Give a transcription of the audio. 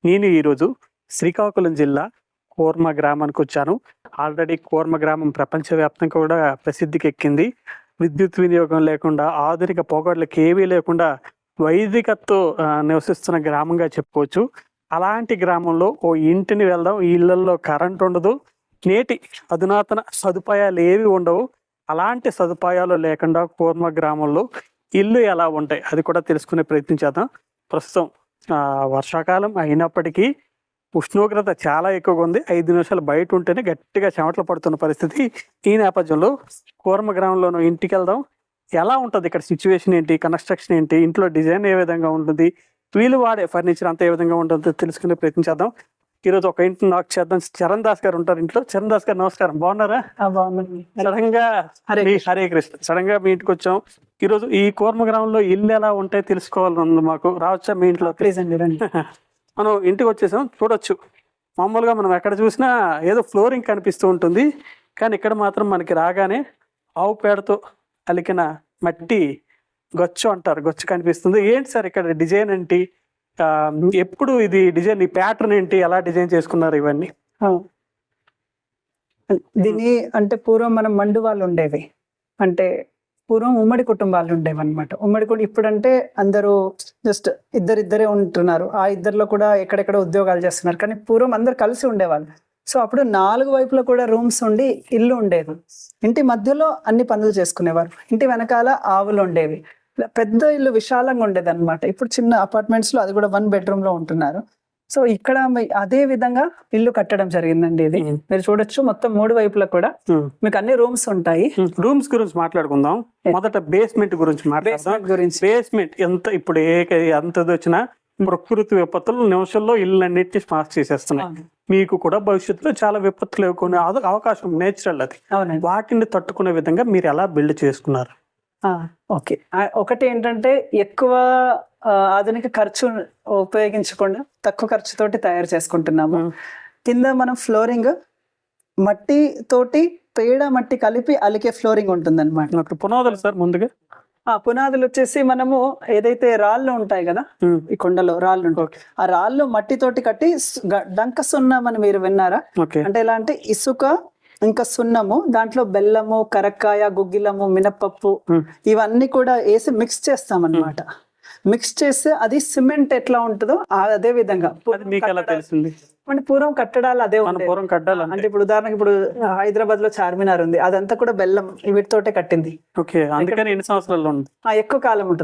నేను ఈరోజు శ్రీకాకుళం జిల్లా కోర్మ గ్రామానికి వచ్చాను. ఆల్రెడీ కోర్మ గ్రామం ప్రపంచవ్యాప్తంగా కూడా ప్రసిద్ధికి ఎక్కింది. విద్యుత్ వినియోగం లేకుండా, ఆధునిక పోకడలకు ఏవీ లేకుండా వైదికతో నివసిస్తున్న గ్రామంగా చెప్పుకోవచ్చు. అలాంటి గ్రామంలో ఓ ఇంటిని వెళ్దాం. ఈ ఇళ్లలో కరెంట్ ఉండదు, నేటి అధునాతన సదుపాయాలు ఏవి ఉండవు. అలాంటి సదుపాయాలు లేకుండా కోర్మ గ్రామంలో ఇల్లు ఎలా ఉంటాయి అది కూడా తెలుసుకునే ప్రయత్నం చేద్దాం. ప్రస్తుతం వర్షాకాలం అయినప్పటికీ ఉష్ణోగ్రత చాలా ఎక్కువగా ఉంది. 5 నిమిషాలు బయట ఉంటేనే గట్టిగా చెమటలు పడుతున్న పరిస్థితి. ఈ నేపథ్యంలో కోర్మ గ్రామంలోనూ ఇంటికి వెళ్దాం. ఎలా ఉంటుంది ఇక్కడ సిచ్యువేషన్ ఏంటి, కన్స్ట్రక్షన్ ఏంటి, ఇంట్లో డిజైన్ ఏ విధంగా ఉంటుంది, వీళ్ళు వాడే ఫర్నిచర్ అంతా ఏ విధంగా ఉంటుందో తెలుసుకునే ప్రయత్నం చేద్దాం. ఈరోజు ఒక ఇంటిని నాక్ చేద్దాం. చరణ్ దాస్ గారు ఉంటారు ఇంట్లో. చరణ్ దాస్ గారు నమస్కారం, బాగున్నారా? సడన్ గా హరే కృష్ణ, సడన్ గా మీ ఇంటికి వచ్చాం. ఈరోజు ఈ కోర్మ గ్రామంలో ఇల్లు ఎలా ఉంటాయి తెలుసుకోవాలని ఉంది మాకు. రావచ్చా మీ ఇంట్లో? ప్లీజ్ అండి, రండి. మనం ఇంటికి వచ్చేసాం. చూడొచ్చు, మామూలుగా మనం ఎక్కడ చూసినా ఏదో ఫ్లోరింగ్ కనిపిస్తూ ఉంటుంది, కానీ ఇక్కడ మాత్రం మనకి రాగానే ఆవు పేడతో అలికిన మట్టి గొచ్చు అంటారు, గొచ్చు కనిపిస్తుంది. ఏంటి సార్ ఇక్కడ డిజైన్ ఏంటి, ఎప్పుడు ఇది డిజైన్, ఈ ప్యాటర్న్ ఏంటి, ఎలా డిజైన్ చేసుకున్నారు ఇవన్నీ? దీని అంటే పూర్వం మనం మండు వాళ్ళు ఉండేవి, అంటే పూర్వం ఉమ్మడి కుటుంబాలు ఉండేవి అనమాట. ఉమ్మడి కుటుంబం ఇప్పుడంటే అందరూ జస్ట్ ఇద్దరిద్దరే ఉంటున్నారు. ఆ ఇద్దరిలో కూడా ఎక్కడెక్కడ ఉద్యోగాలు చేస్తున్నారు, కానీ పూర్వం అందరు కలిసి ఉండేవాళ్ళు. సో అప్పుడు 4 వైపులో కూడా రూమ్స్ ఉండి ఇల్లు ఉండేది. ఇంటి మధ్యలో అన్ని పనులు చేసుకునేవారు. ఇంటి వెనకాల ఆవులు ఉండేవి. పెద్ద ఇల్లు విశాలంగా ఉండేది అనమాట. ఇప్పుడు చిన్న అపార్ట్మెంట్స్ లో అది కూడా 1 బెడ్రూమ్ లో ఉంటున్నారు. సో ఇక్కడ అదే విధంగా ఇల్లు కట్టడం జరిగిందండి. ఇది మీరు చూడొచ్చు, మొత్తం 3 వైపులా కూడా మీకు అన్ని రూమ్స్ ఉంటాయి. రూమ్స్ గురించి మాట్లాడుకుందాం. మొదట బేస్మెంట్ గురించి మాట్లాడదాం. బేస్మెంట్ ఎంత ఇప్పుడు ఎంత వచ్చినా ప్రకృతి విపత్తులు నిమిషంలో ఇల్లు అన్నిటిని స్మాష్ చేసేస్తున్నాయి. మీకు కూడా భవిష్యత్తులో చాలా విపత్తులు కొన్ని అవకాశం నేచురల్, అది వాటిని తట్టుకునే విధంగా మీరు ఎలా బిల్డ్ చేసుకున్నారు? ఓకే, ఒకటి ఏంటంటే ఎక్కువ ఆధునిక ఖర్చు ఉపయోగించకుండా తక్కువ ఖర్చుతోటి తయారు చేసుకుంటున్నాము. కింద మనం ఫ్లోరింగ్ మట్టి తోటి పేడ మట్టి కలిపి అలికే ఫ్లోరింగ్ ఉంటుంది అనమాట. పునాదులు సార్ ముందుగా పునాదులు వచ్చేసి మనము ఏదైతే రాళ్ళు ఉంటాయి కదా, ఈ కొండలో రాళ్ళు ఉంటాయి, ఆ రాళ్ళు మట్టితోటి కట్టి డంక సున్నం అని మీరు విన్నారా? అంటే ఎలా అంటే ఇసుక ఇంకా సున్నము, దాంట్లో బెల్లము, కరక్కాయ, గుగ్గిలము, మినపప్పు ఇవన్నీ కూడా వేసి మిక్స్ చేస్తాం అన్నమాట. మిక్స్ చేస్తే అది సిమెంట్ ఎట్లా ఉంటుందో అదే విధంగా. అంటే పూర్వం కట్టడాలు అదే ఉంటాయి. అంటే ఇప్పుడు ఉదాహరణకి ఇప్పుడు హైదరాబాద్ లో చార్మినార్ ఉంది, అదంతా కూడా బెల్లం వీటితోటే కట్టింది. ఎక్కువ కాలం ఉంటుంది.